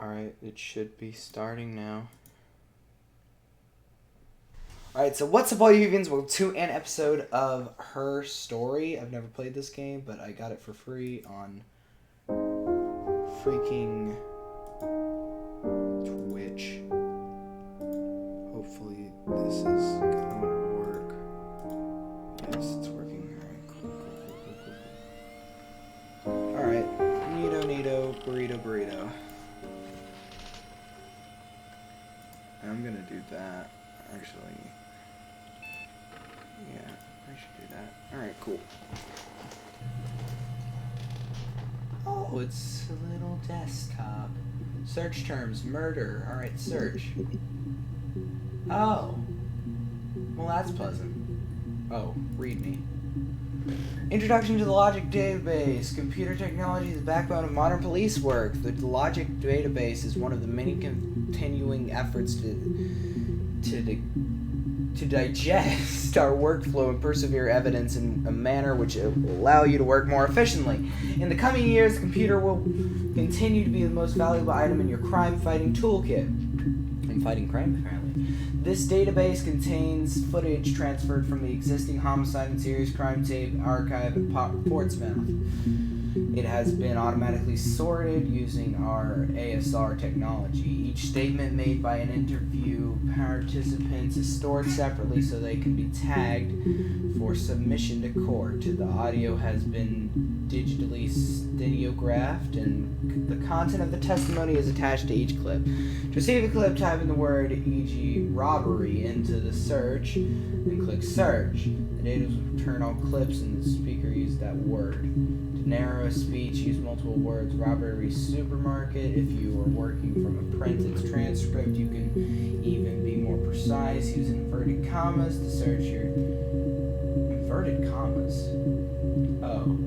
Alright, it should be starting now. Alright, so what's up all you vegans? Welcome to an episode of Her Story. I've never played this game, but I got it for free on freaking Twitch. Hopefully this is gonna work. Yes, it's working. Alright, Nito, burrito. I'm gonna do that, actually. Yeah, I should do that. Alright, cool. Oh, it's a little desktop. Search terms, murder. Alright, search. Oh. Well, that's pleasant. Oh, read me. Introduction to the Logic Database. Computer technology is the backbone of modern police work. The Logic Database is one of the many continuing efforts to digest our workflow and persevere evidence in a manner which will allow you to work more efficiently. In the coming years, the computer will continue to be the most valuable item in your crime-fighting toolkit. I'm fighting crime, apparently. This database contains footage transferred from the existing homicide and serious crime tape archive at Portsmouth. It has been automatically sorted using our ASR technology. Each statement made by an interview participant is stored separately so they can be tagged for submission to court. The audio has been digitally stenographed and the content of the testimony is attached to each clip. To receive a clip, type in the word, e.g. robbery, into the search and click search. The data will return all clips and the speaker uses that word. To narrow a speech, use multiple words. Robbery supermarket. If you are working from a printed transcript, you can even be more precise. Use inverted commas to search your... Inverted commas? Oh.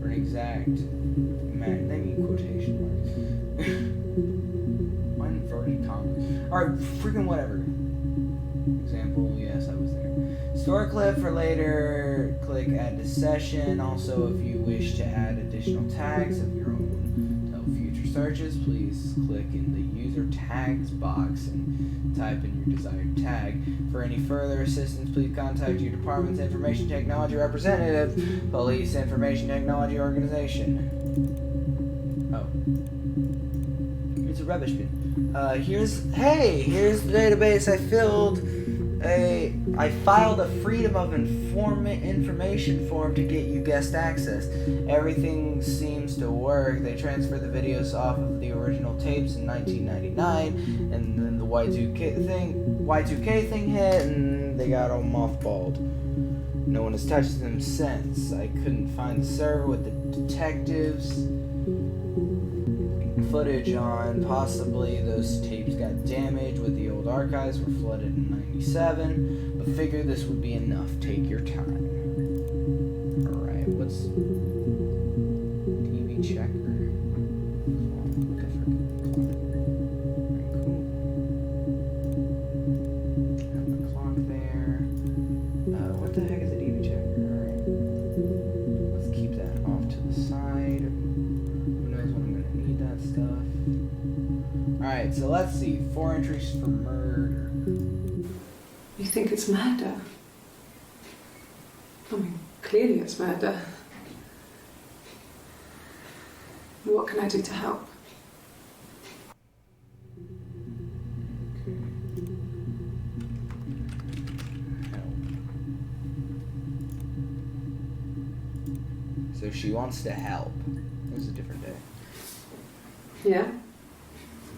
For an exact... Man, they mean quotation marks. Why inverted commas? Alright, freaking whatever. Example, yes, I was there. Store a clip for later, click add to session. Also, if you wish to add additional tags of your own to future searches, please click in the user tags box and type in your desired tag. For any further assistance, please contact your department's information technology representative, police information technology organization. Oh. It's a rubbish bin. Here's the database I filed a Freedom of Information form to get you guest access. Everything seems to work. They transferred the videos off of the original tapes in 1999, and then the Y2K thing hit, and they got all mothballed. No one has touched them since. I couldn't find the server with the detectives footage on. Possibly those tapes got damaged with the old archives were flooded in 97, but figured this would be enough. Take your time. Alright, what's TV checker? Have the clock there. What the heck is a TV checker? Alright. Let's keep that off to the side. That stuff. Alright, so let's see. 4 entries for murder. You think it's murder? I mean, clearly it's murder. What can I do to help? So she wants to help. It was a different day. Yeah,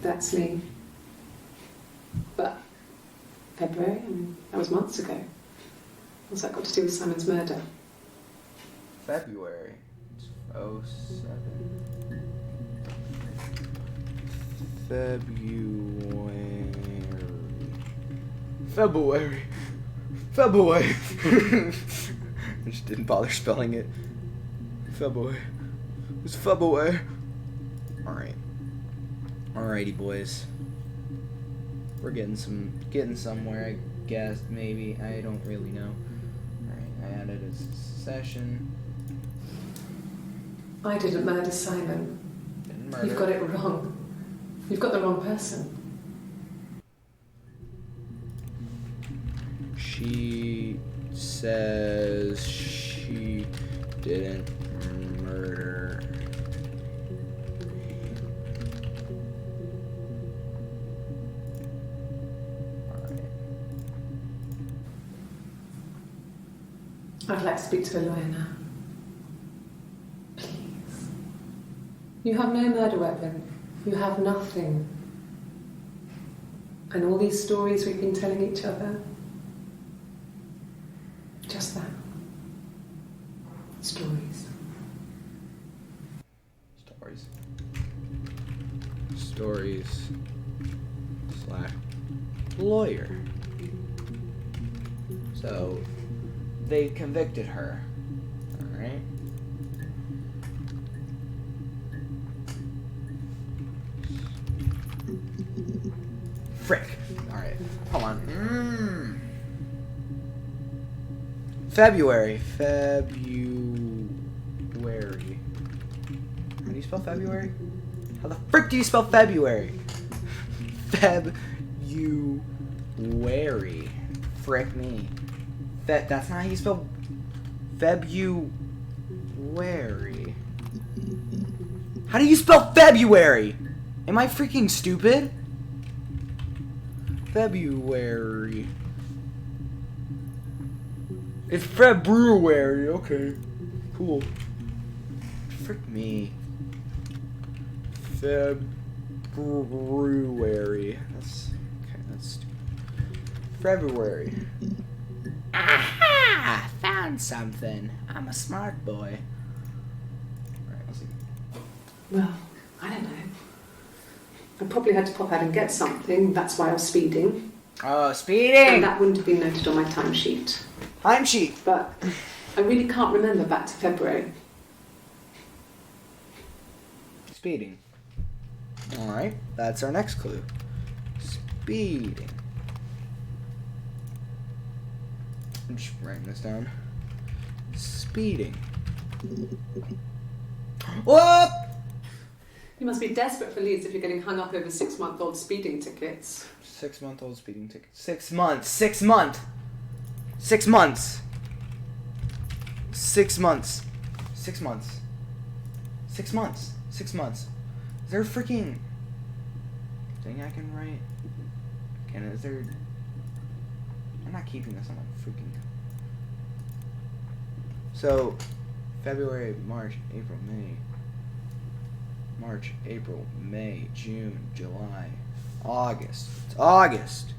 that's me. But February, I mean, that was months ago. What's that got to do with Simon's murder? February. It's 07. February. I just didn't bother spelling it. February. It's February. Alright. Alrighty, boys. We're getting somewhere, I guess, maybe. I don't really know. Alright, I added a session. I didn't murder Simon. Didn't murder. You've got it wrong. You've got the wrong person. She says she didn't murder. I'd like to speak to a lawyer now. Please. You have no murder weapon. You have nothing. And all these stories we've been telling each other. Just that. Stories. Stories. / lawyer. So, they convicted her. Alright. Frick. Alright. Hold on. February. How do you spell February? How the frick do you spell February? February. Frick me. That's not how you spell February. How do you spell February? Am I freaking stupid? February. It's February. Okay. Cool. Frick me. February. That's stupid. February. Aha! Found something. I'm a smart boy. Alright, let's see. Well, I don't know. I probably had to pop out and get something. That's why I was speeding. Oh, speeding! And that wouldn't have been noted on my timesheet. Timesheet! But I really can't remember back to February. Speeding. Alright, that's our next clue. Speeding. I'm just writing this down. Speeding. Whoop! You must be desperate for leads if you're getting hung up over 6-month-old speeding tickets. 6-month-old speeding ticket. 6 months. 6 months. 6 months. 6 months. 6 months. 6 months. 6 months. Is there a freaking thing I can write? Is there... I'm not keeping this on my freaking... So, February, March, April, May. March, April, May, June, July, August. It's August.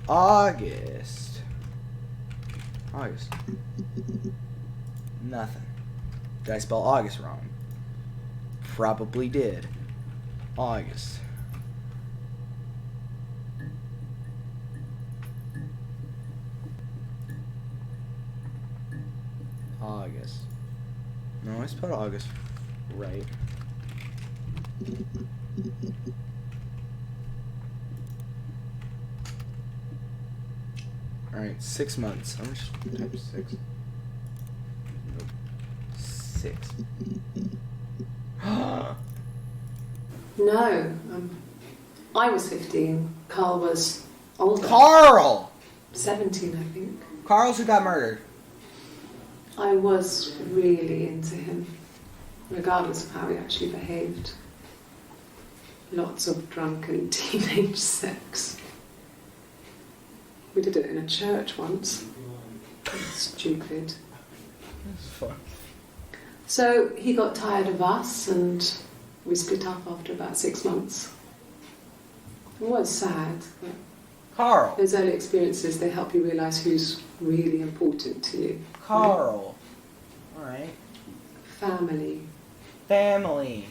August. Nothing. Did I spell August wrong? Probably did. August. August. No, I spelled August right. Alright, 6 months. I'm just type 6. Nope. 6. No. I was 15. Carl was older. Carl! 17, I think. Carl's who got murdered. I was really into him, regardless of how he actually behaved. Lots of drunken teenage sex. We did it in a church once. Stupid. That's fun. So he got tired of us and we split up after about 6 months. It was sad, but Carl. those early experiences, they help you realise who's really important to you. Carl. Alright. Family. Family.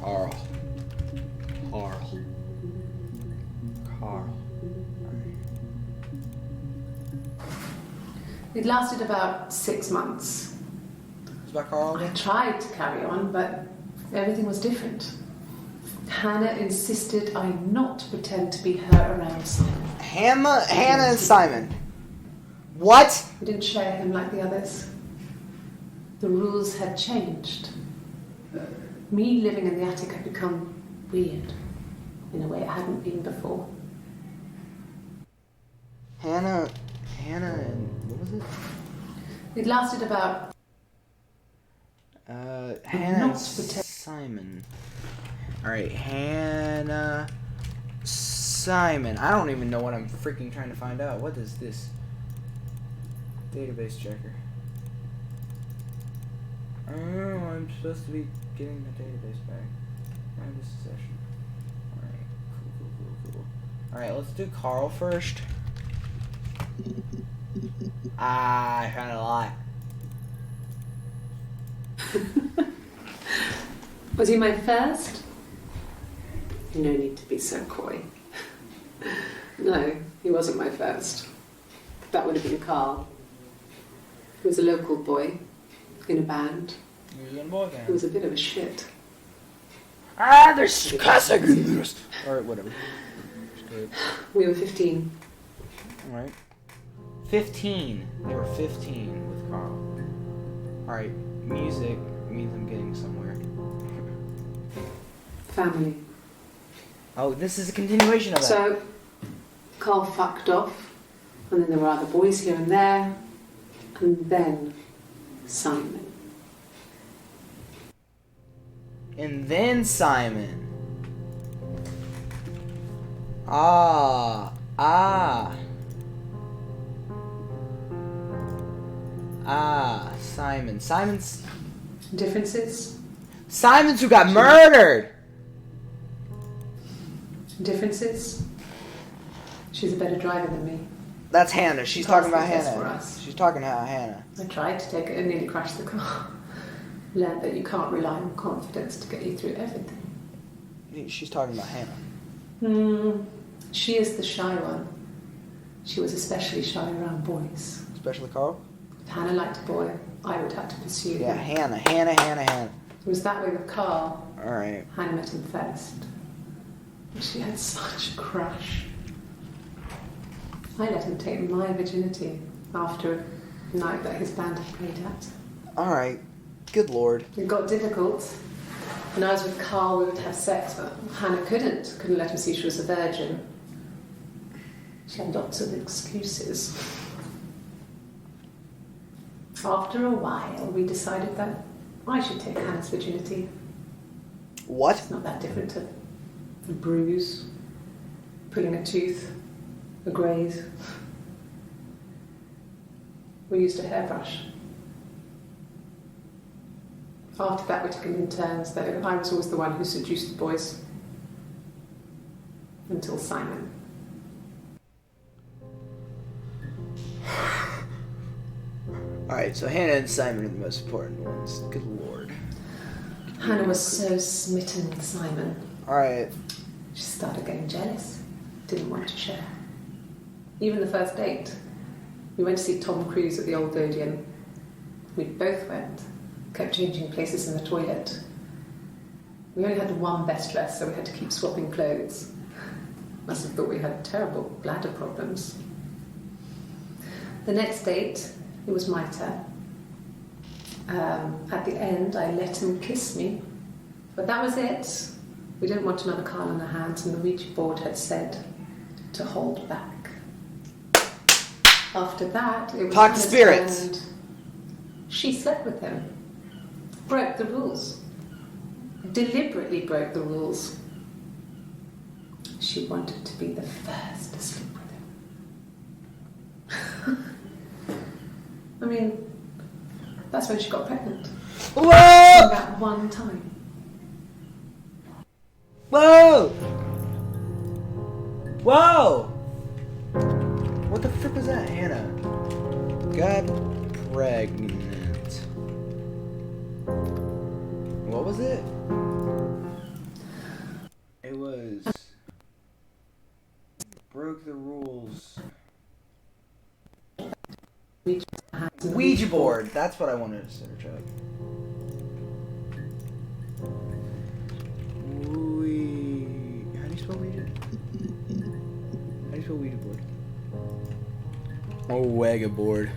Carl. Carl. Carl. It lasted about 6 months. Is that Carl I again? tried to carry on, but everything was different. Hannah insisted I not pretend to be her around Simon. Hannah and Simon. What? We didn't share him like the others. The rules had changed. Me living in the attic had become weird in a way it hadn't been before. Hannah, and what was it? It lasted about Hannah and not for Simon. Alright, Hannah, Simon. I don't even know what I'm freaking trying to find out. What is this? Database checker. Oh, I'm supposed to be getting the database back. Find this session. Alright, cool. Alright, let's do Carl first. I found a lot. Was he my first? No need to be so coy. No, he wasn't my first. That would have been Carl. He was a local boy in a band. He was in a boy He band. was a bit of a shit. Ah, there's cussing in this. Alright, whatever. We were 15. Alright. 15. They were 15 with Carl. Alright, music means I'm getting somewhere. Family. Oh, this is a continuation of that. So, Carl fucked off, and then there were other boys here and there, and then Simon. And then Simon. Ah. Simon. Differences? Simon's who got murdered! Differences? She's a better driver than me. That's Hannah. She's Carl's talking about the best Hannah. for us. She's talking about Hannah. I tried to take it and nearly crashed the car. Learned that you can't rely on confidence to get you through everything. She's talking about Hannah. She is the shy one. She was especially shy around boys. Especially Carl? If Hannah liked a boy, I would have to pursue Yeah, him. Hannah. It was that way with Carl. Alright. Hannah met him first. And she had such a crush. I let him take my virginity after a night that his band had played at. Alright. Good lord. It got difficult. When I was with Carl, we would have sex, but Hannah couldn't let him see she was a virgin. She had lots of excuses. After a while, we decided that I should take Hannah's virginity. What? It's not that different to a bruise, pulling a tooth, a graze. We used a hairbrush. After that, we took it in turns, though. I was always the one who seduced the boys. Until Simon. Alright, so Hannah and Simon are the most important ones. Good lord. Hannah was so smitten with Simon. Alright. She started getting jealous. Didn't want to share. Even the first date. We went to see Tom Cruise at the Old Odeon. We both went. Kept changing places in the toilet. We only had one best dress, so we had to keep swapping clothes. Must have thought we had terrible bladder problems. The next date, it was my turn. At the end, I let him kiss me. But that was it. We didn't want another Carl on our hands, and the Ouija board had said to hold back. After that, it was Talk to Hannah's spirits. turn. She slept with him. Broke the rules. Deliberately broke the rules. She wanted to be the first to sleep with him. I mean, that's when she got pregnant. Whoa! That one time. Whoa! Whoa! What the frick was that, Hannah? Got pregnant. What was it? It was... broke the rules. Ouija board! That's what I wanted to search up. How do you spell Ouija? How do you spell Ouija board? Oh, Wega board.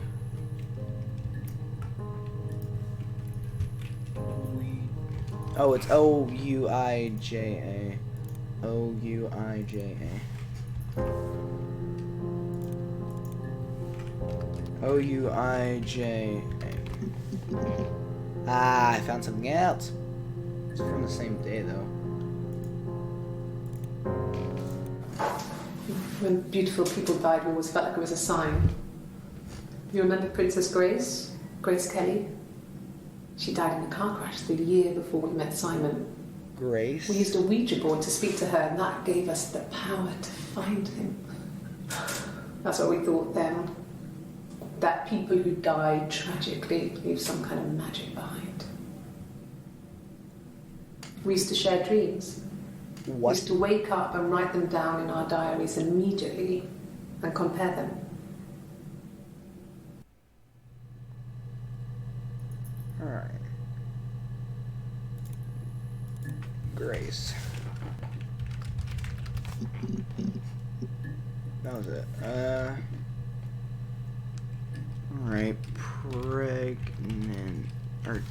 Oh, it's O-U-I-J-A. O-U-I-J-A. O-U-I-J-A. Ah, I found something else. It's from the same day, though. When beautiful people died, we always felt like it was a sign. You remember Princess Grace? Grace Kelly? She died in a car crash the year before we met Simon. Grace? We used a Ouija board to speak to her, and that gave us the power to find him. That's what we thought then. That people who died tragically leave some kind of magic behind. We used to share dreams. We What? used to wake up and write them down in our diaries immediately and compare them. Alright. Grace. That was it. Alright. Pregnant. Or.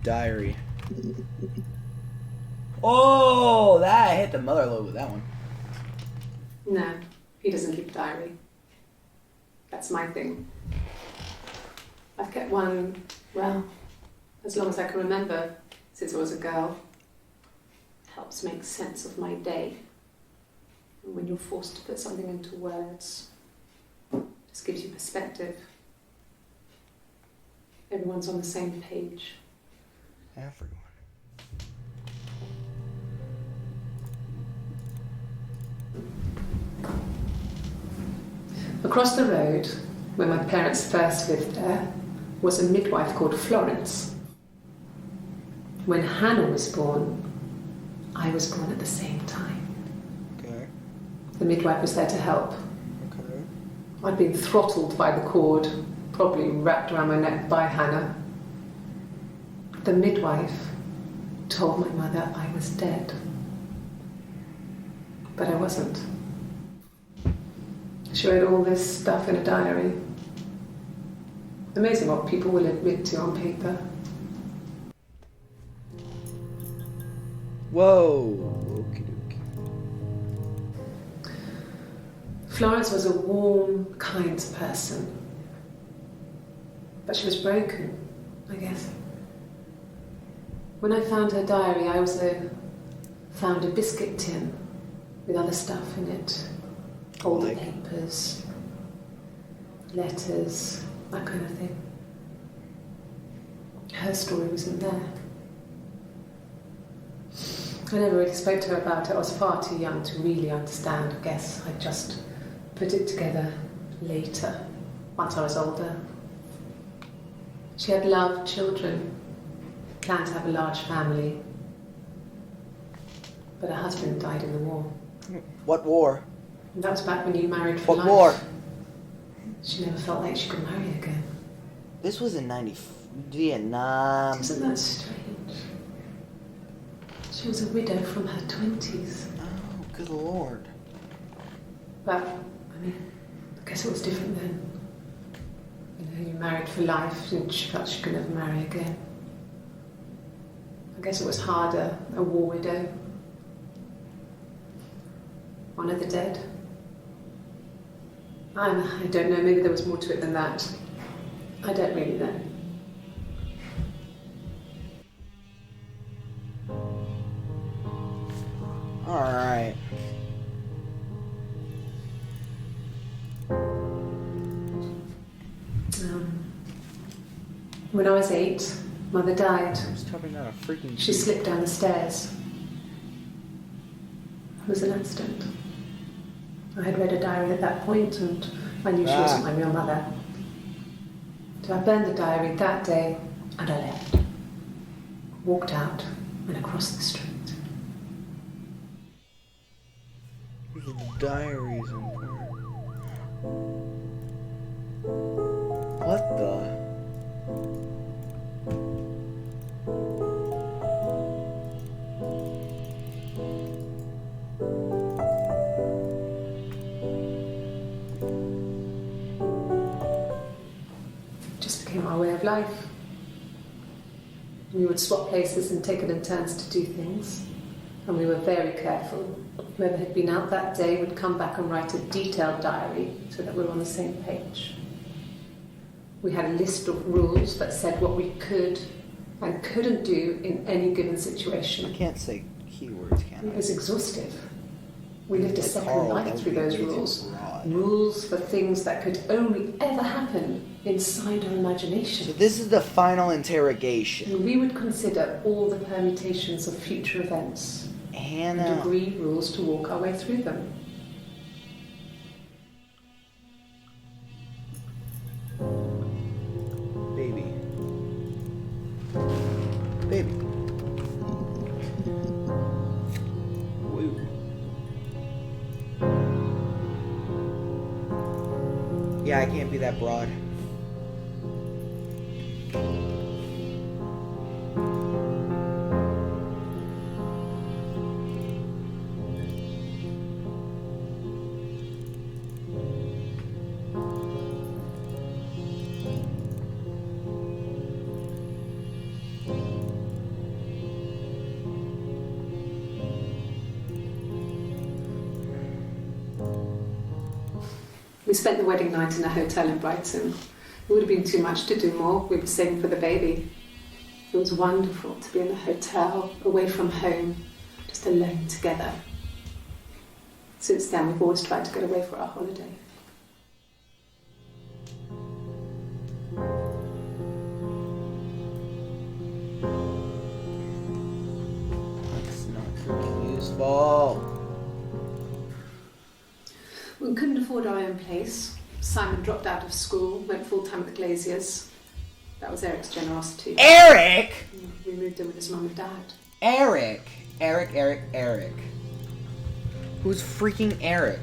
Diary. Oh! That I hit the mother load with that one. No, he doesn't keep a diary. That's my thing. I've kept one, well, as long as I can remember, since I was a girl. Helps make sense of my day. And when you're forced to put something into words, just gives you perspective. Everyone's on the same page. Everyone. Across the road, where my parents first lived there, was a midwife called Florence. When Hannah was born, I was born at the same time. Okay. The midwife was there to help. Okay. I'd been throttled by the cord, probably wrapped around my neck by Hannah. The midwife told my mother I was dead. But I wasn't. She wrote all this stuff in a diary. Amazing what people will admit to on paper. Whoa. Okie dokie. Florence was a warm, kind person. But she was broken, I guess. When I found her diary, I also found a biscuit tin with other stuff in it. Older papers, letters, that kind of thing. Her story wasn't there. I never really spoke to her about it. I was far too young to really understand. I guess I just put it together later, once I was older. She had loved children, planned to have a large family, but her husband died in the war. What war? And that was back when you married for What life. war? She never felt like she could marry again. This was in Vietnam. Isn't that strange? She was a widow from her 20s. Oh, good lord. But, I mean, I guess it was different then. You know, you married for life and she felt she could never marry again. I guess it was harder, a war widow. One of the dead. I don't know, maybe there was more to it than that. I don't really know. Alright. When I was 8, Mother died. I was talking about a freaking... She slipped down the stairs. It was an accident. I had read a diary at that point and I knew she wasn't my real mother. So I burned the diary that day and I left. Walked out and across the street. The diaries important. What the? Just became our way of life. We would swap places and take it in turns to do things. And we were very careful. Whoever had been out that day would come back and write a detailed diary so that we were on the same page. We had a list of rules that said what we could and couldn't do in any given I situation. can't say keywords, can It I? was exhaustive. We lived a second Carl, that life would through be those way too rules. broad. Rules for things that could only ever happen inside our So imagination. this is the final interrogation. And we would consider all the permutations of future events and Hannah. agree rules to walk our way through them. Baby. Baby. Woo. Yeah, I can't be that broad. We spent the wedding night in a hotel in Brighton. It would have been too much to do more. We were saving for the baby. It was wonderful to be in a hotel, away from home, just alone together. Since then, we've always tried to get away for our holiday. That's not useful. We couldn't afford our own place. Simon dropped out of school, went full-time at the Glaziers. That was Eric's generosity. Eric! We moved in with his mum and dad. Eric. Who's freaking Eric?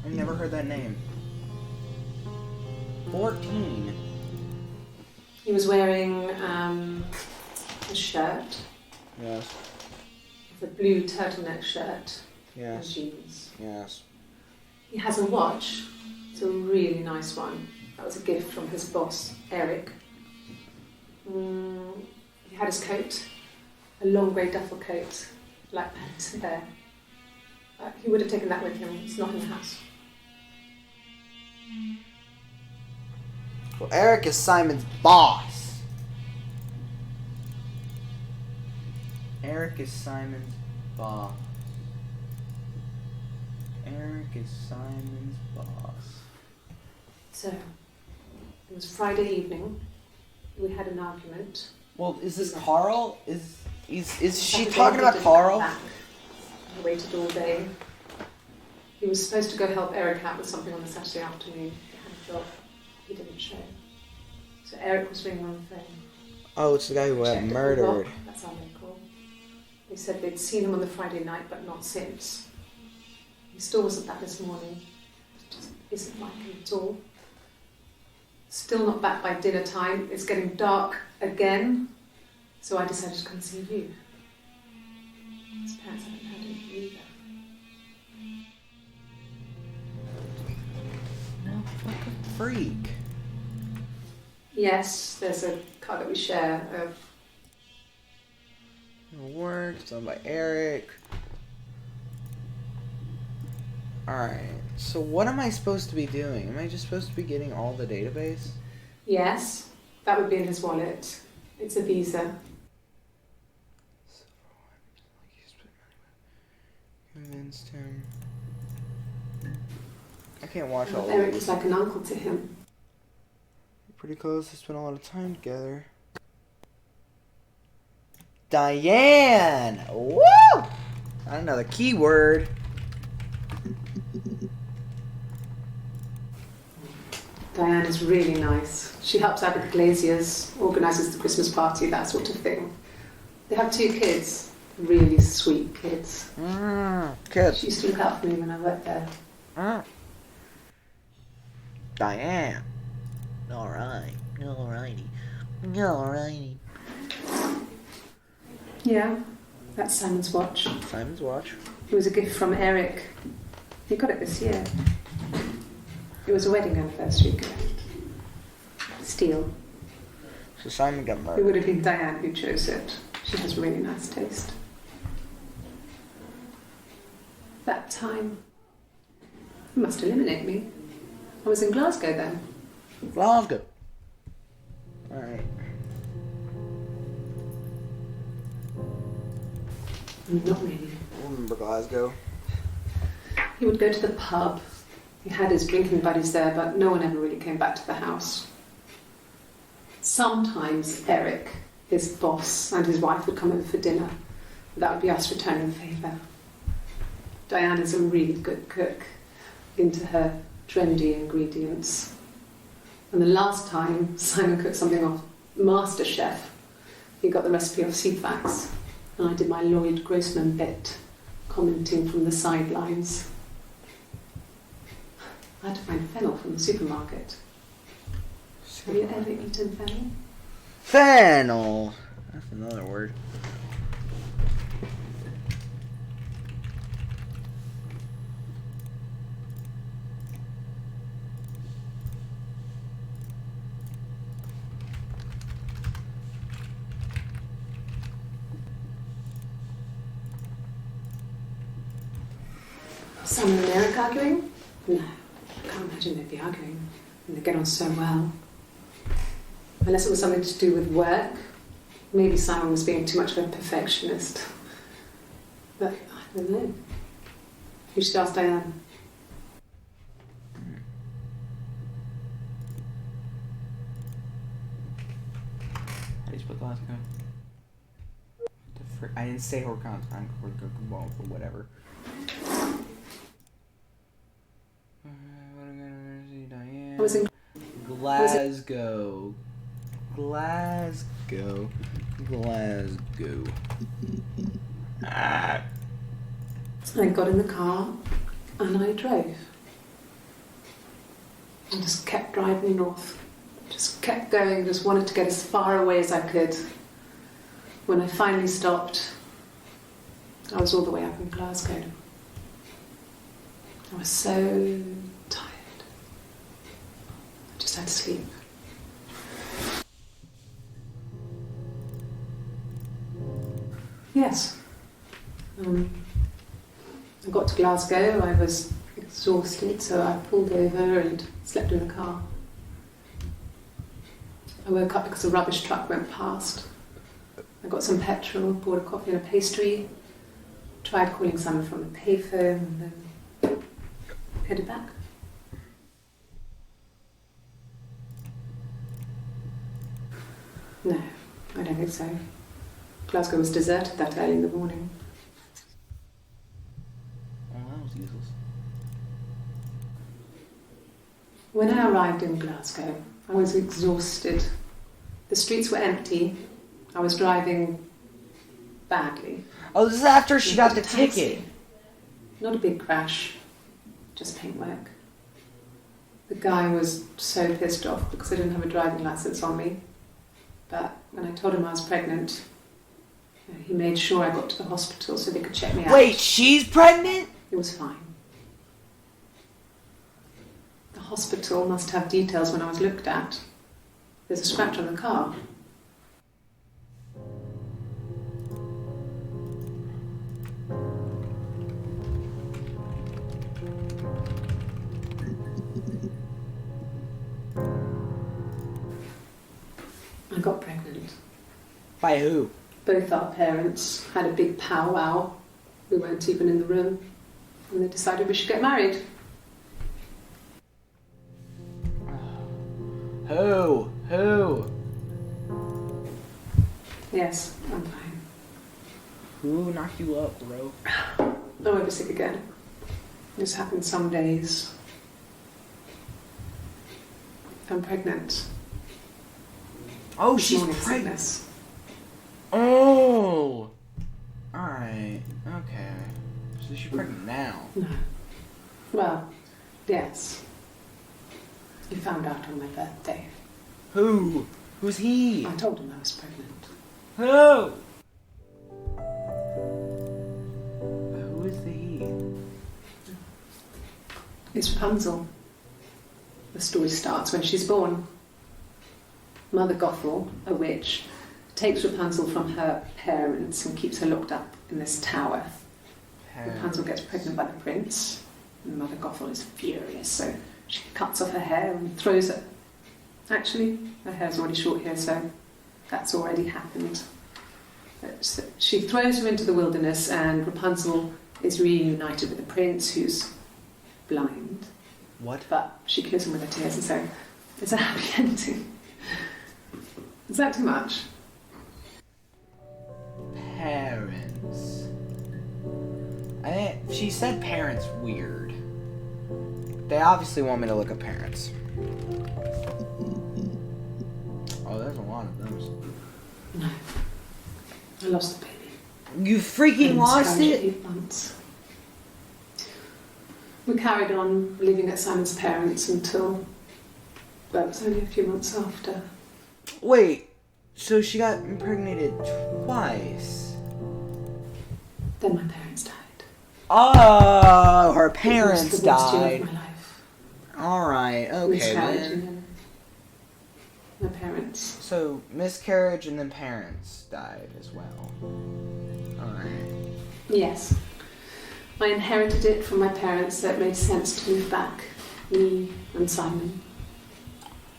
I've never heard that name. 14. He was wearing a shirt, Yes. a blue turtleneck shirt and Yes. jeans. Yes. He has a watch. It's a really nice one. That was a gift from his boss, Eric. He had his coat, a long grey duffel coat, black pants there. He would have taken that with him. It's not in the house. Well, Eric is Simon's boss. Eric is Simon's boss. Eric is Simon's boss. So, it was Friday evening. We had an argument. Well, is this Carl? Is she Saturday talking he about didn't Carl? come back. He waited all day. He was supposed to go help Eric out with something on the Saturday afternoon. He had a job. He didn't show. So Eric was ringing on the phone. Oh, it's the guy who got Checked the murdered. log. That's our local. They said they'd seen him on the Friday night, but not since. He still wasn't back this morning. It just isn't like him at all. Still not back by dinner time. It's getting dark again. So I decided to come and see you. His parents haven't heard anything either. No, what a freak. Yes, there's a car that we share. It works. It's owned by Eric. Alright, so what am I supposed to be doing? Am I just supposed to be getting all the database? Yes, that would be in his wallet. It's a Visa. Convinced him. I can't watch all of Eric these. was like an uncle to him. Pretty close. They spent a lot of time together. Diane! Woo! Another keyword. Diane is really nice. She helps out with the Glaziers, organises the Christmas party, that sort of thing. They have 2 kids, really sweet kids. Kids. She used to look out for me when I worked there. Diane. Alright. Alrighty. Alrighty. Yeah, that's Simon's watch. Simon's watch. It was a gift from Eric. He got it this year. It was a wedding anniversary gift. Steel. So Simon got It murdered. would have been Diane who chose it. She has really nice taste. That time, you must eliminate me. I was in Glasgow then. Glasgow. Alright. Not really. I remember Glasgow. He would go to the pub. He had his drinking buddies there, but no one ever really came back to the house. Sometimes Eric, his boss, and his wife would come over for dinner. That would be us returning the favour. Diane is a really good cook, into her trendy ingredients. And the last time Simon cooked something off MasterChef, he got the recipe off Ceefax, and I did my Lloyd Grossman bit, commenting from the sidelines. I had to find fennel from the supermarket. Have you ever eaten fennel? Fennel. That's another word. Simon and Eric arguing? No, I can't imagine they'd be arguing. And they get on so well. Unless it was something to do with work. Maybe Simon was being too much of a perfectionist. But I don't know. You should ask Diane. How do you spell Glasgow? I didn't say Horcon. Well, whatever. I was in Glasgow. Glasgow. Glasgow. Ah. I got in the car and I drove. I just kept driving north. Just kept going, just wanted to get as far away as I could. When I finally stopped, I was all the way up in Glasgow. I was so tired. I just had to sleep. Yes. I got to Glasgow, I was exhausted, so I pulled over and slept in the car. I woke up because a rubbish truck went past. I got some petrol, bought a coffee and a pastry, tried calling someone from the payphone, and then headed back. No, I don't think so. Glasgow was deserted that early in the morning. Well, that was useless. When I arrived in Glasgow, I was exhausted. The streets were empty. I was driving badly. Oh, this is after she got the Taxi. ticket. Not a big crash, just paintwork. The guy was so pissed off because I didn't have a driving license on me. But when I told him I was pregnant, he made sure I got to the hospital so they could check me out. Wait, she's pregnant? It was fine. The hospital must have details when I was looked at. There's a scratch on the car. I got pregnant. By who? Both our parents had a big powwow. We weren't even in the room. And they decided we should get married. Who? Who? Yes, I'm fine. Who knocked you up, bro? No, I was sick again. This happens some days. I'm pregnant. Oh, This she's morning pregnant. sickness. Oh! Alright, okay. So she's pregnant now. No. Well, yes. He found out on my birthday. Who? Who's he? I told him I was pregnant. Who? Who is the he? It's Rapunzel. The story starts when she's born. Mother Gothel, a witch, takes Rapunzel from her parents and keeps her locked up in this tower. Rapunzel gets pregnant by the prince, and Mother Gothel is furious, so she cuts off her hair and throws it. Actually, her hair's already short here, so that's already happened. So she throws her into the wilderness, and Rapunzel is reunited with the prince, who's blind. What? But she kills him with her tears, and so it's a happy ending. Is that too much? Parents. She said parents weird. They obviously want me to look at parents. Oh, there's a lot of those. No. I lost the baby. You freaking lost it? 8 months. We carried on living at Simon's parents until, well, it was only a few months after. Wait, so she got impregnated twice? Then my parents died. Oh, her It parents was the worst year died. of my life. Alright, okay Miscarriage then. and then my parents. So, miscarriage and then parents died as well. Alright. Yes. I inherited it from my parents, so it made sense to move back. Me and Simon.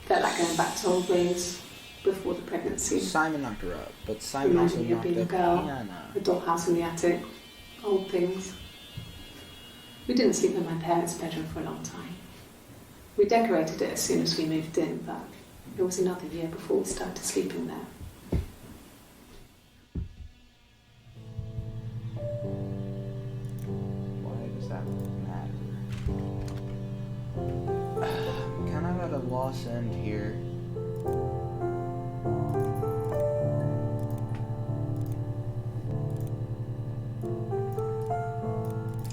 Felt like going back to old ways before the pregnancy. Simon knocked her up, but Simon also Reminded me of knocked being a up girl. Hannah. The dollhouse in the attic. Old things. We didn't sleep in my parents' bedroom for a long time. We decorated it as soon as we moved in, but it was another year before we started sleeping there. Why does that matter? I'm kind of at a lost end here.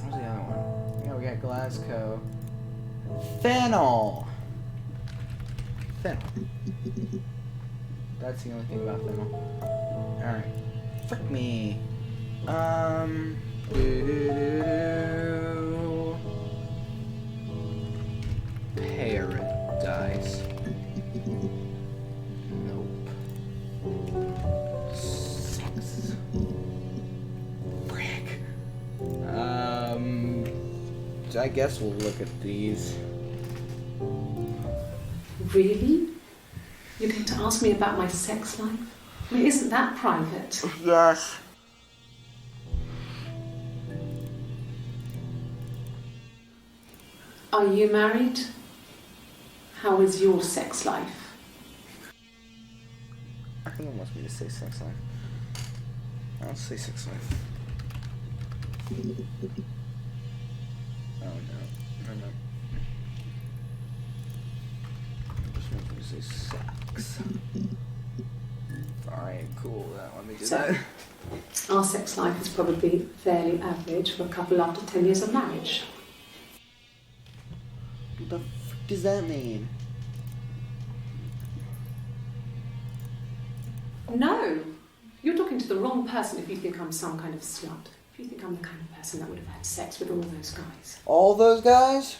Where's the other one? Yeah, we got Glasgow. Fennel! Fennel. That's the only thing about Fennel. Alright. Frick me. Do-do-do-do. Paradise. Nope. Sex. Frick. I guess we'll look at these. Really? You're going to ask me about my sex life? I mean, isn't that private? Yes. Are you married? How is your sex life? I think it wants me to say sex life. I'll say sex life. Oh no. No. It just wants me to say sex. Alright, cool. Let me do So, that. our sex life is probably fairly average for a couple after 10 years of marriage. What the f does that mean? No! You're talking to the wrong person if you think I'm some kind of slut. If you think I'm the kind of person that would have had sex with all those guys. All those guys?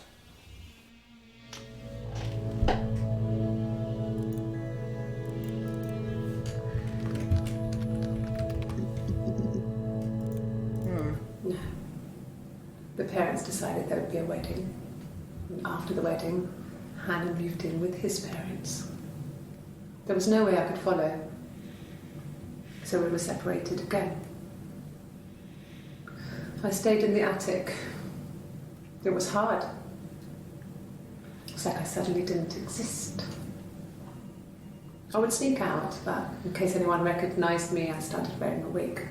No. The parents decided there would be a wedding. And after the wedding, Hannah moved in with his parents. There was no way I could follow. So we were separated again. I stayed in the attic. It was hard. It's like I suddenly didn't exist. I would sneak out, but in case anyone recognised me, I started wearing a wig.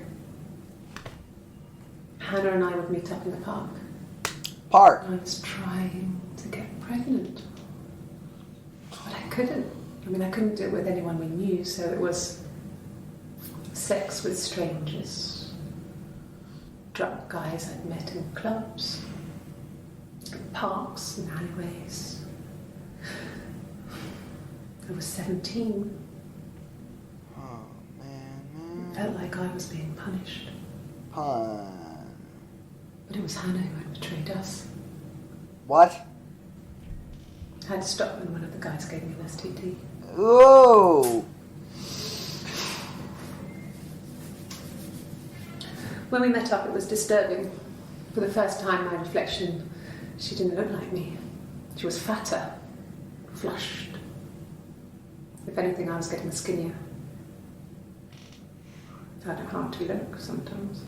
Hannah and I would meet up in the park. Park. I was trying to get pregnant. But I couldn't. I mean, I couldn't do it with anyone we knew, so it was sex with strangers. Drunk guys I'd met in clubs, in parks and alleyways. I was 17. Oh man. Felt like I was being punished. Pun. But it was Hannah who had betrayed us. What? I had to stop when one of the guys gave me an STD. Whoa! When we met up, it was disturbing. For the first time, my reflection, she didn't look like me. She was fatter, flushed. If anything, I was getting skinnier. Found it hard to look sometimes.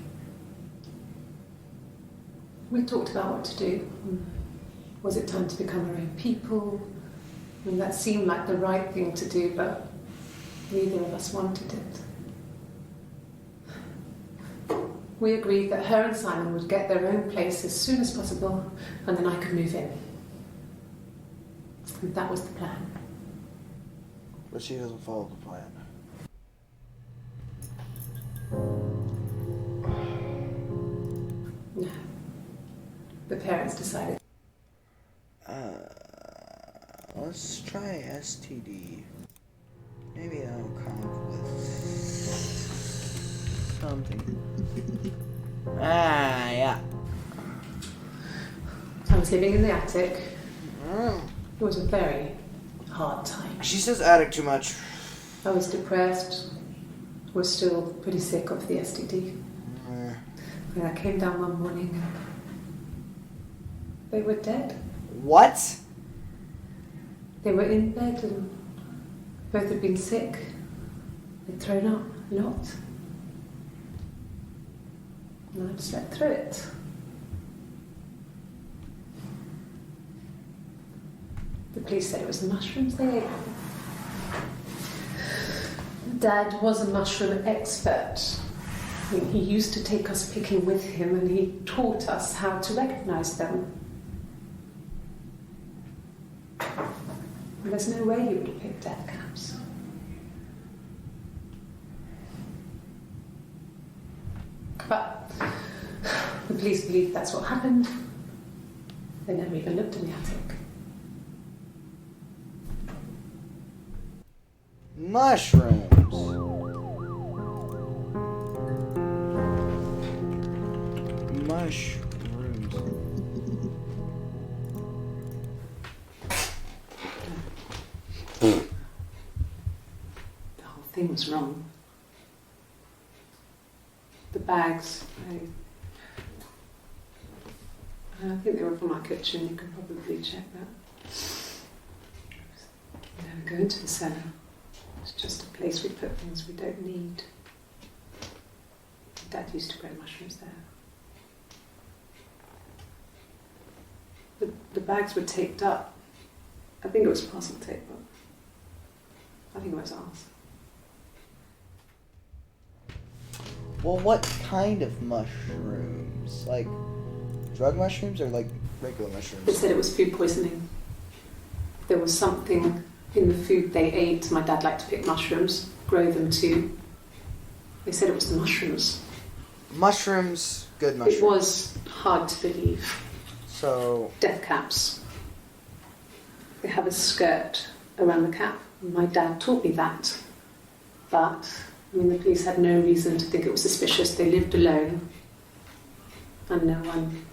We talked about what to do. Was it time to become our own people? And that seemed like the right thing to do, but neither of us wanted it. We agreed that her and Simon would get their own place as soon as possible, and then I could move in. And that was the plan. But she doesn't follow the plan. No. The parents decided. Let's try STD. Maybe that'll come up with something. Yeah. I was living in the attic. It was a very hard time. She says attic too much. I was depressed. Was still pretty sick of the STD. And I came down one morning and they were dead. What? They were in bed and both had been sick. They'd thrown up a lot. And I'd slept through it. The police said it was the mushrooms they ate. Dad was a mushroom expert. I mean, he used to take us picking with him and he taught us how to recognise them. There's no way you would have picked death caps. But the police believe that's what happened. They never even looked in the attic. Mushrooms. Mushrooms. The whole thing was wrong. The bags, I think they were from our kitchen, you can probably check that. We never go into the cellar. It's just a place we put things we don't need. Dad used to grow mushrooms there. The bags were taped up. I think it was parcel tape, but I think it was ours. Well, what kind of mushrooms? Like drug mushrooms or like regular They mushrooms? said it was food poisoning. There was something in the food they ate. My dad liked to pick mushrooms, grow them too. They said it was the mushrooms. Mushrooms, good mushrooms. It was hard to believe. So, Death caps. They have a skirt around the cap. My dad taught me that. But, I mean, the police had no reason to think it was suspicious. They lived alone. And no one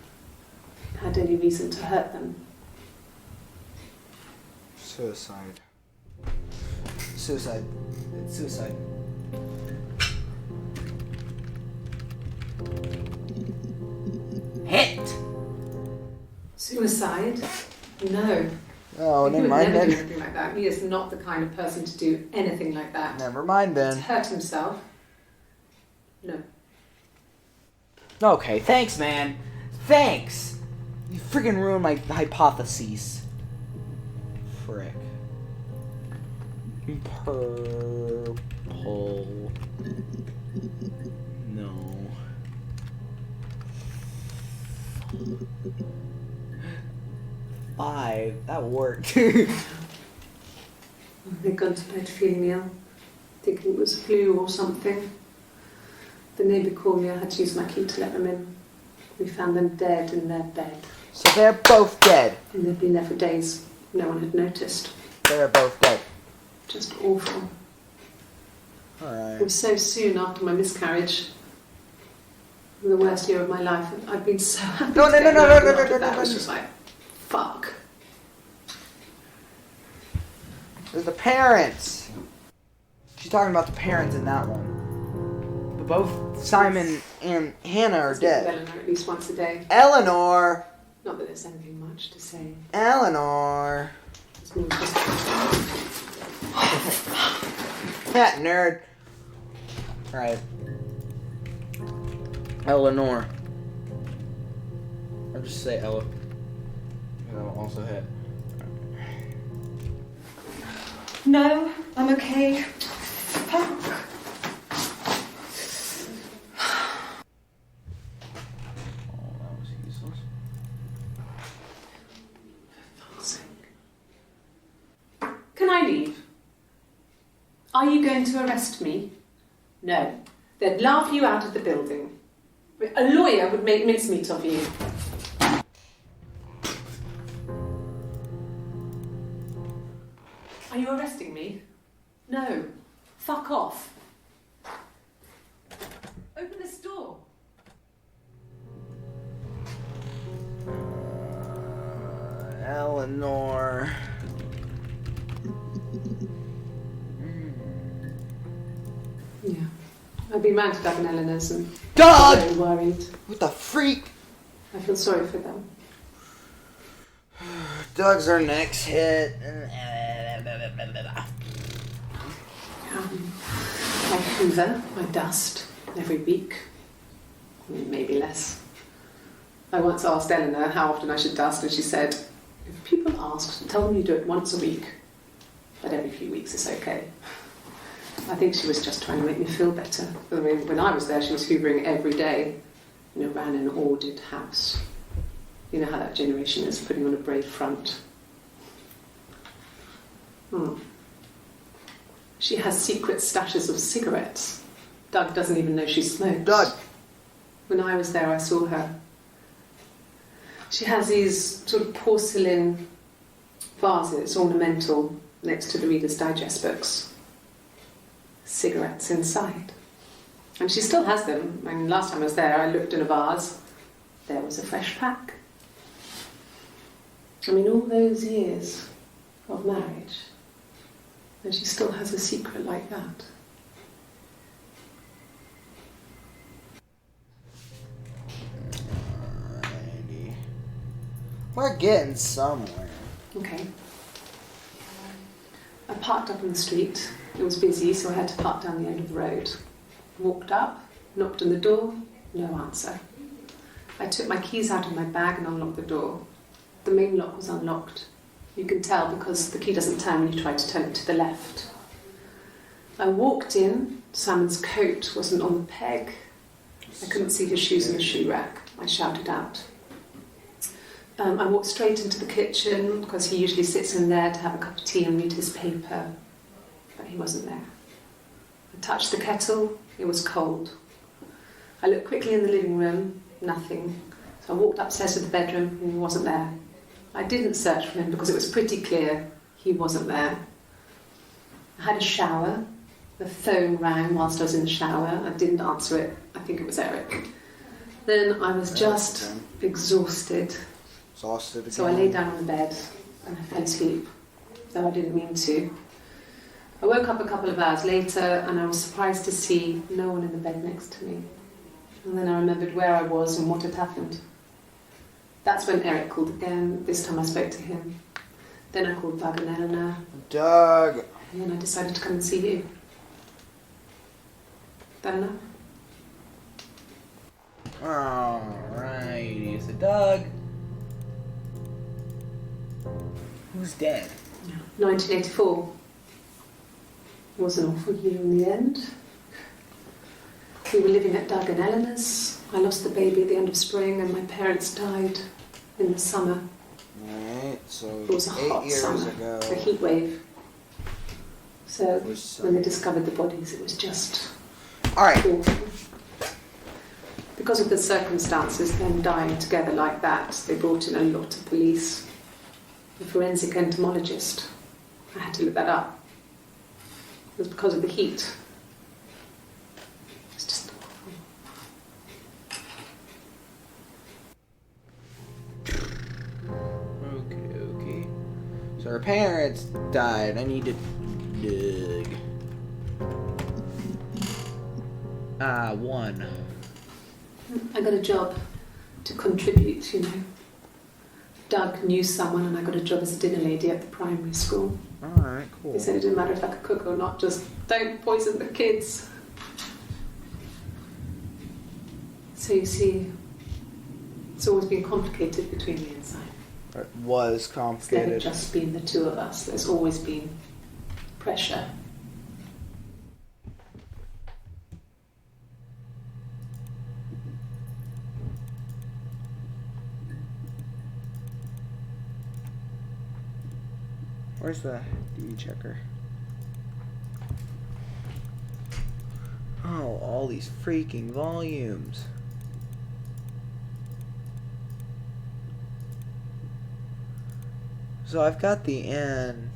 had any reason to hurt them. suicide. Suicide. It's suicide. Hit! Suicide? No. Oh, He never would mind never do then. anything like that. He is not the kind of person to do anything like that. Never mind To then. hurt himself? No. Okay, thanks, man. Thanks! You freaking ruined my hypotheses. Frick. Purple. No. Five. That worked. They'd gone to bed feeling ill, thinking it was flu or something. The neighbour called me, I had to use my key to let them in. We found them dead in their bed. So they're both dead. And they'd been there for days. No one had noticed. They're both dead. Just awful. It Alright. was so soon after my miscarriage. The worst year of my life. I'd been so happy No, to no, get no, no, married, no, and no, after no, that no, it was no. just like, fuck. There's the parents. She's talking about the parents in that one. But both Simon and Hannah are Speak with dead. Eleanor at least once a day. Eleanor. Not that there's anything much to say. Eleanor. It's more just That nerd. Alright. Eleanor. Or just say Ella. That'll also hit. No, I'm okay. Fuck. Oh, that was useless. Can I leave? Are you going to arrest me? No. They'd laugh you out of the building. A lawyer would make mincemeat of you. Are you arresting me? No. Fuck off. Open this door. Eleanor. Yeah. I've been round to Doug and Eleanor's and Doug! I'm very worried. What the freak? I feel sorry for them. Doug's our next hit. I hoover, I dust every week. Maybe less. I once asked Eleanor how often I should dust, and she said, if people ask, tell them you do it once a week, but every few weeks is okay. I think she was just trying to make me feel better. I mean, when I was there, she was hoovering every day, ran an ordered house. You know how that generation is, putting on a brave front. She has secret stashes of cigarettes. Doug doesn't even know she smokes. Doug! When I was there, I saw her. She has these sort of porcelain vases, ornamental, next to the Reader's Digest books. Cigarettes inside. And she still has them. I mean, last time I was there, I looked in a vase. There was a fresh pack. I mean, all those years of marriage, and she still has a secret like that. Alrighty. We're getting somewhere. Okay. I parked up on the street. It was busy, so I had to park down the end of the road. Walked up, knocked on the door, no answer. I took my keys out of my bag and unlocked the door. The main lock was unlocked. You can tell because the key doesn't turn when you try to turn it to the left. I walked in. Simon's coat wasn't on the peg. I couldn't see his shoes in the shoe rack. I shouted out. I walked straight into the kitchen because he usually sits in there to have a cup of tea and read his paper. But he wasn't there. I touched the kettle. It was cold. I looked quickly in the living room. Nothing. So I walked upstairs to the bedroom and he wasn't there. I didn't search for him because it was pretty clear he wasn't there. I had a shower. The phone rang whilst I was in the shower. I didn't answer it. I think it was Eric. Then I was just exhausted. Exhausted again. So I lay down on the bed and I fell asleep, though I didn't mean to. I woke up a couple of hours later and I was surprised to see no one in the bed next to me. And then I remembered where I was and what had happened. That's when Eric called again. This time I spoke to him. Then I called Doug and Eleanor. Doug! And then I decided to come and see you. That enough? Alrighty. So Doug. Who's dead? 1984. It was an awful year in the end. We were living at Doug and Eleanor's. I lost the baby at the end of spring and my parents died in the summer. Alright, so It was a 8 hot years summer, ago. a heat wave. So Was, when they discovered the bodies, it was just Alright. awful. Because of the circumstances, them dying together like that, they brought in a lot of police. The forensic entomologist. I had to look that up. It was because of the heat. It's just awful. Okay. So So her parents died. I need to dig. One. I got a job to contribute, you know. Doug knew someone and I got a job as a dinner lady at the primary school. Alright, cool. They said it didn't matter if I could cook or not, just don't poison the kids. So you see, it's always been complicated between me and Simon. It was It's never complicated. just been the two of us. There's always been pressure. Where's the DE checker? Oh, all these freaking volumes. So I've got the end.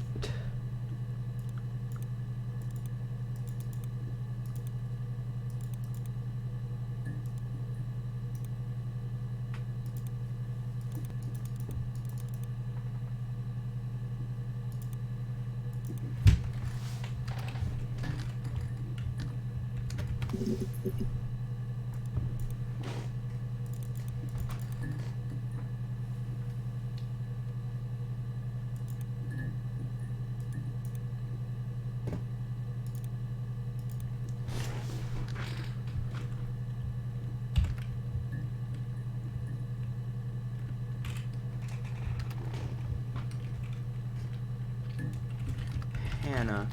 Hannah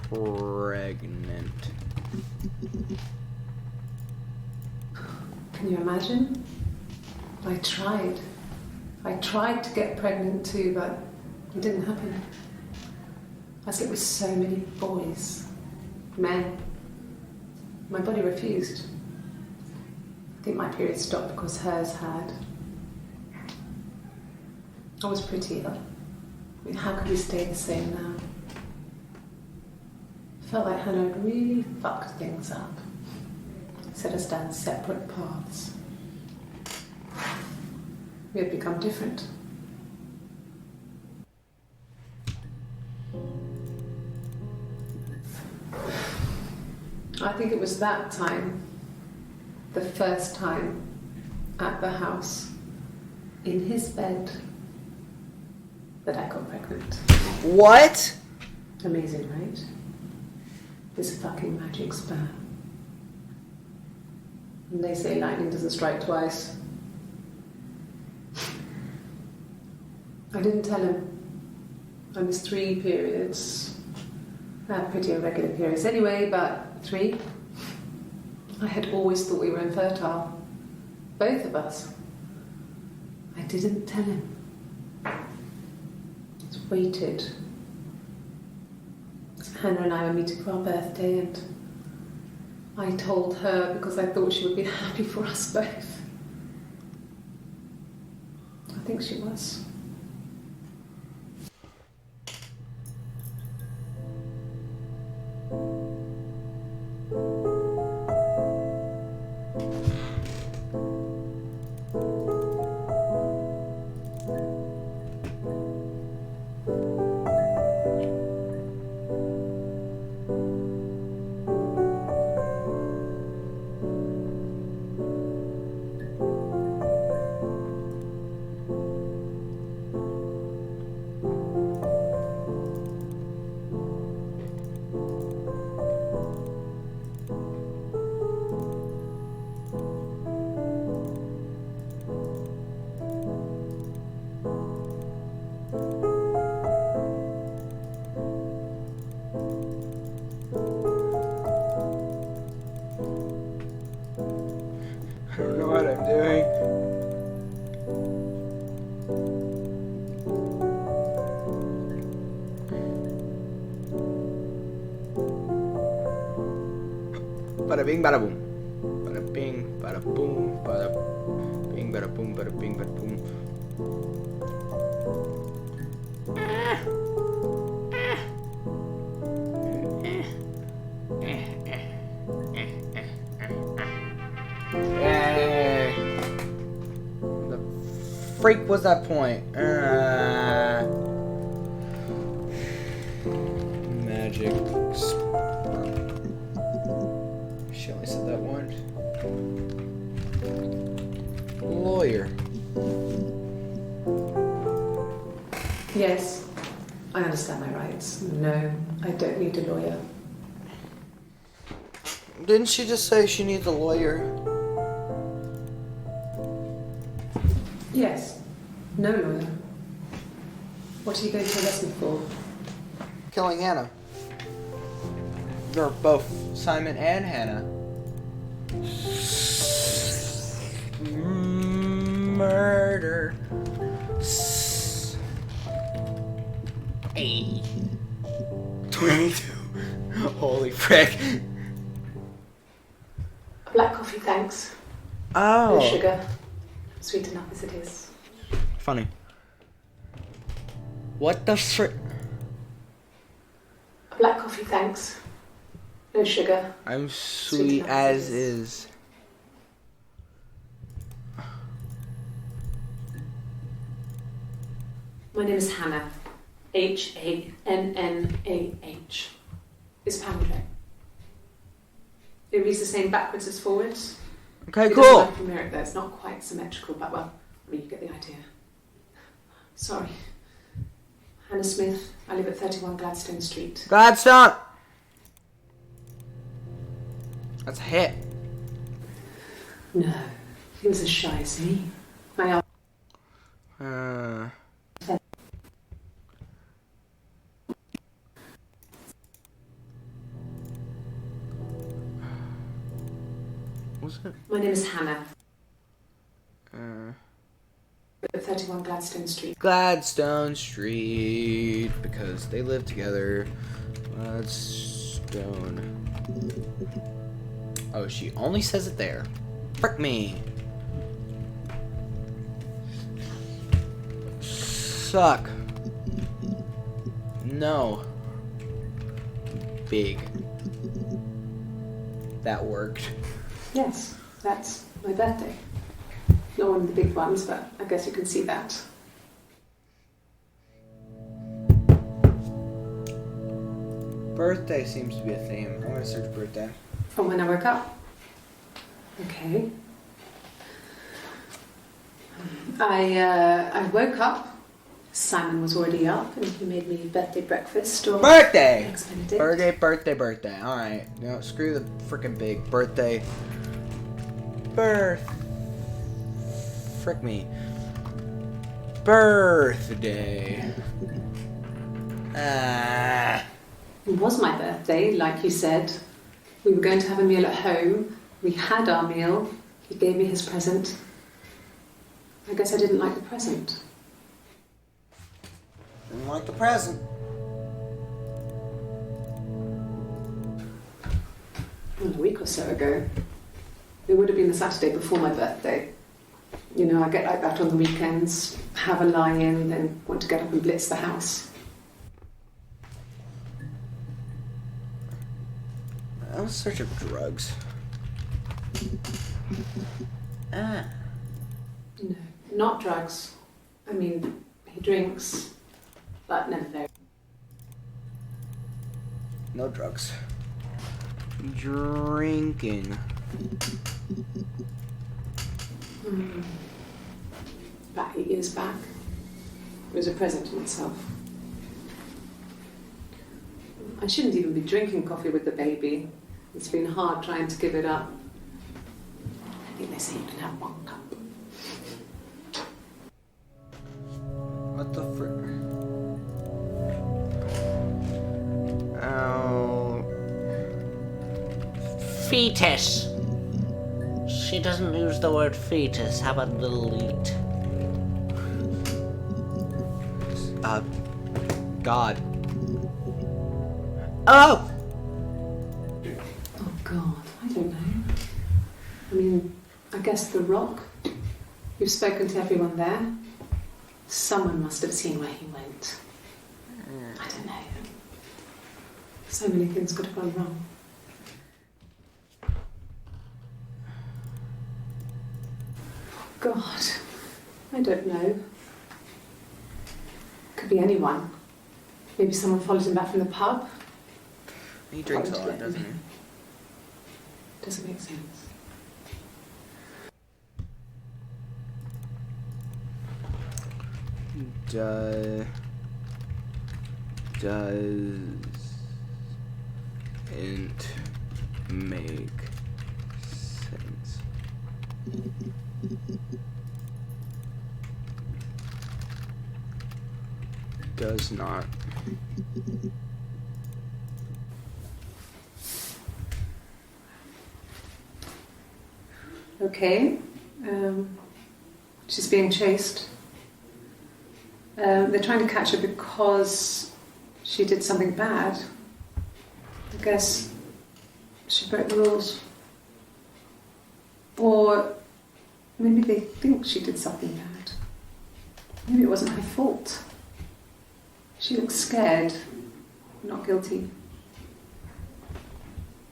pregnant. Can you imagine? I tried. I tried to get pregnant too, but it didn't happen. I slept with so many boys, men. My body refused. I think my period stopped because hers had. I was pretty ill. I mean, how could we stay the same now? I felt like Hannah had really fucked things up. Set us down separate paths. We had become different. I think it was that time, the first time at the house, in his bed, that I got pregnant. What? Amazing, right? This fucking magic sperm. And they say lightning doesn't strike twice. I didn't tell him. I missed 3 periods. I had pretty irregular periods anyway, but 3. I had always thought we were infertile. Both of us. I didn't tell him. Just waited. Hannah and I were meeting for our birthday, and I told her because I thought she would be happy for us both. I think she was. I don't know what I'm doing. Bada bing, bada boom. Bada bing, bada boom, bada bing, bada boom, bada bing, bada boom. The freak was that point? magic. She only said that once. Lawyer. Yes, I understand my rights. No, I don't need a lawyer. Didn't she just say she needs a lawyer? Yes, no lawyer. What are you going to arrest me for? Killing Hannah. Or both Simon and Hannah. Murder. Hey. 22. Holy frick. A black coffee, thanks. Oh. No sugar. Sweet enough as it is. Funny. What the frick? A black coffee, thanks. No sugar. I'm sweet as is. My name is Hannah. Hannah. It's Pamela. It reads the same backwards as forwards. Okay, It cool. doesn't like to mirror it though. It's not quite symmetrical, but well, I mean, you get the idea. Sorry. Hannah Smith. I live at 31 Gladstone Street. Gladstone! That's a hit. No, he was as shy as me. My What's it? My name is Hannah. At 31 Gladstone Street. Gladstone Street, because they live together. Gladstone. Oh, she only says it there. Frick me. Suck. No. Big. That worked. Yes, that's my birthday. Not one of the big ones, but I guess you can see that. Birthday seems to be a theme. I'm gonna search birthday. From when I woke up. Okay. I woke up. Simon was already up, and he made me birthday breakfast. Or Birthday! Eggs Benedict. Birthday. Alright. No, screw the freaking big birthday. Frick me. Birthday. Ah. It was my birthday, like you said. We were going to have a meal at home. We had our meal. He gave me his present. I guess I didn't like the present. Didn't like the present. Well, a week or so ago. It would have been the Saturday before my birthday. You know, I get like that on the weekends, have a lie-in, then want to get up and blitz the house. I was searching for drugs. Ah. No, not drugs. I mean, he drinks, but never very. No drugs. Drinking. About 8 years back. It was a present to myself. I shouldn't even be drinking coffee with the baby. It's been hard trying to give it up. I think they say you can have 1 cup. What the frick? Oh. Fetus. She doesn't use the word fetus. How about delete? God. Oh! Oh God, I don't know. I mean, I guess The Rock. You've spoken to everyone there. Someone must have seen where he went. I don't know. So many things could have gone wrong. God, I don't know. Could be anyone. Maybe someone followed him back from the pub. He drinks a Can't lot, let doesn't me. he? Doesn't make sense. Doesn't make sense. Does not. Okay. She's being chased. They're trying to catch her because she did something bad. I guess she broke the rules. Or maybe they think she did something bad. Maybe it wasn't her fault. She looks scared, not guilty.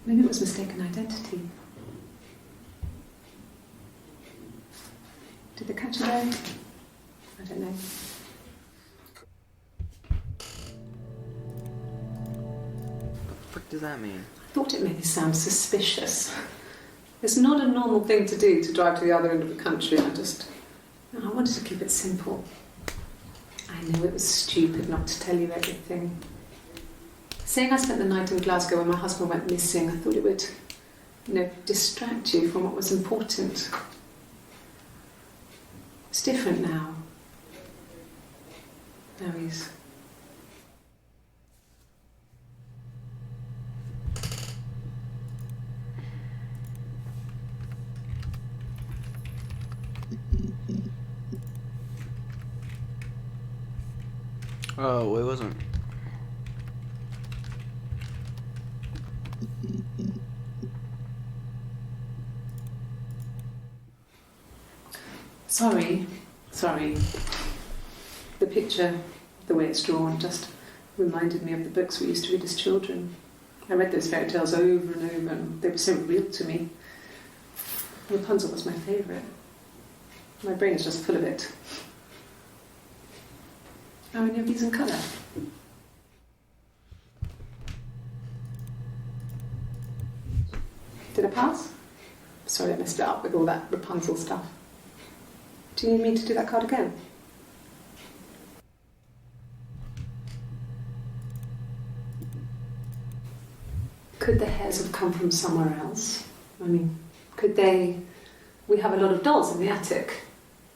Maybe it was mistaken identity. Did they catch her there? I don't know. What the frick does that mean? I thought it made me sound suspicious. It's not a normal thing to do, to drive to the other end of the country. I wanted to keep it simple. I know it was stupid not to tell you everything. Saying I spent the night in Glasgow when my husband went missing, I thought it would, distract you from what was important. It's different now. Now he's... Oh, it wasn't. Sorry. The picture, the way it's drawn, just reminded me of the books we used to read as children. I read those fairy tales over and over, and they were so real to me. Rapunzel was my favourite. My brain is just full of it. How many of these in colour? Did I pass? Sorry, I messed it up with all that Rapunzel stuff. Do you need me to do that card again? Could the hairs have come from somewhere else? Could they... We have a lot of dolls in the attic.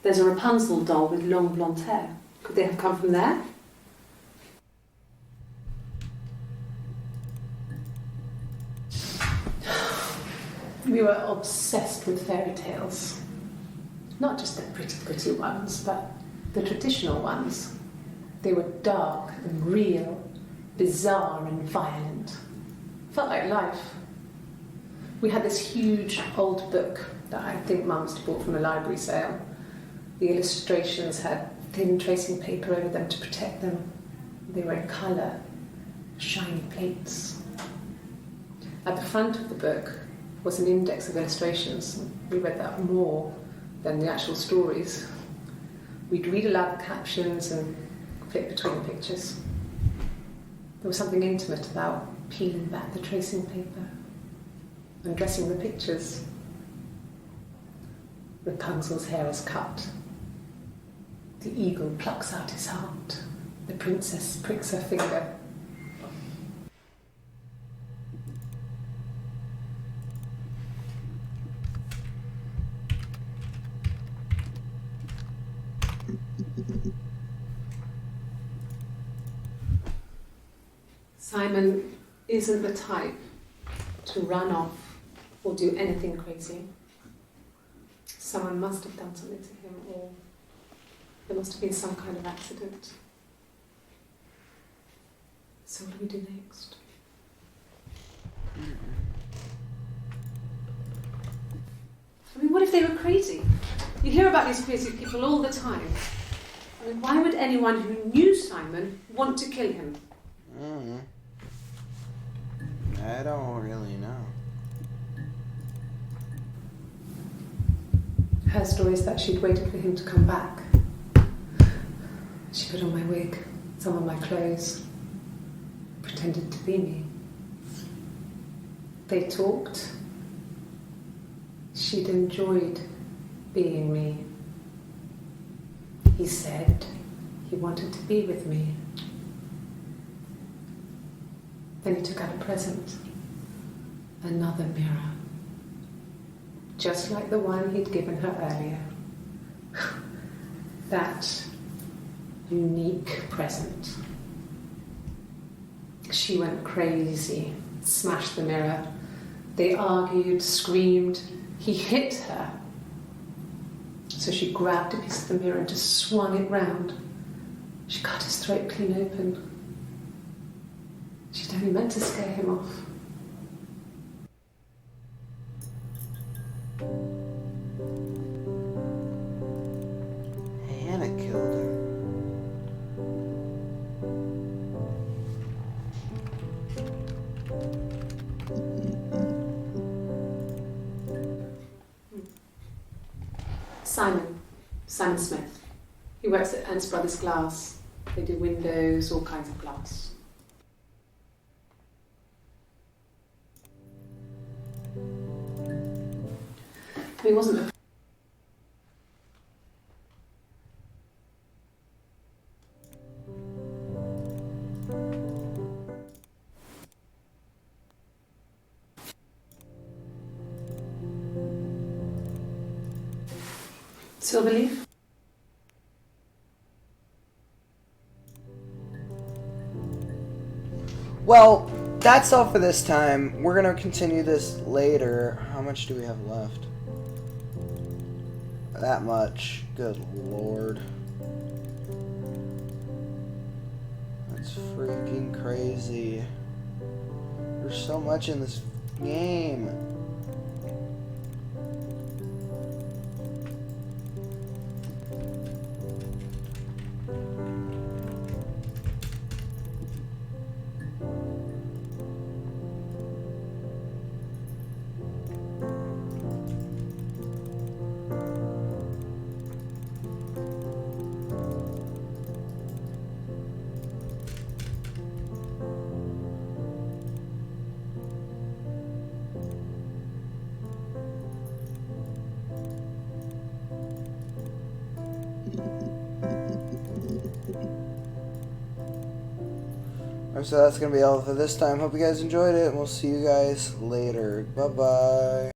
There's a Rapunzel doll with long blonde hair. Could they have come from there? We were obsessed with fairy tales. Not just the pretty ones, but the traditional ones. They were dark and real, bizarre and violent. Felt like life. We had this huge old book that I think Mum must have bought from a library sale. The illustrations had thin tracing paper over them to protect them. They were in colour, shiny plates. At the front of the book was an index of illustrations. We read that more than the actual stories. We'd read aloud the captions and flip between the pictures. There was something intimate about peeling back the tracing paper, undressing the pictures. Rapunzel's hair is cut. The eagle plucks out his heart. The princess pricks her finger. Simon isn't the type to run off or do anything crazy. Someone must have done something to him, or there must have been some kind of accident. So what do we do next? What if they were crazy? You hear about these crazy people all the time. Why would anyone who knew Simon want to kill him? I don't really know. Her story is that she'd waited for him to come back. She put on my wig, some of my clothes, pretended to be me. They talked. She'd enjoyed being me. He said he wanted to be with me. Then he took out a present. Another mirror. Just like the one he'd given her earlier. That unique present. She went crazy, smashed the mirror. They argued, screamed. He hit her. So she grabbed a piece of the mirror and just swung it round. She cut his throat clean open. She'd only meant to scare him off. Hannah killed her. Simon Smith. He works at Ernst Brothers Glass. They do windows, all kinds of glass. He wasn't a Silverleaf? Well, that's all for this time. We're gonna continue this later. How much do we have left? That much. Good lord. That's freaking crazy. There's so much in this game. So that's going to be all for this time. Hope you guys enjoyed it, and we'll see you guys later. Bye-bye.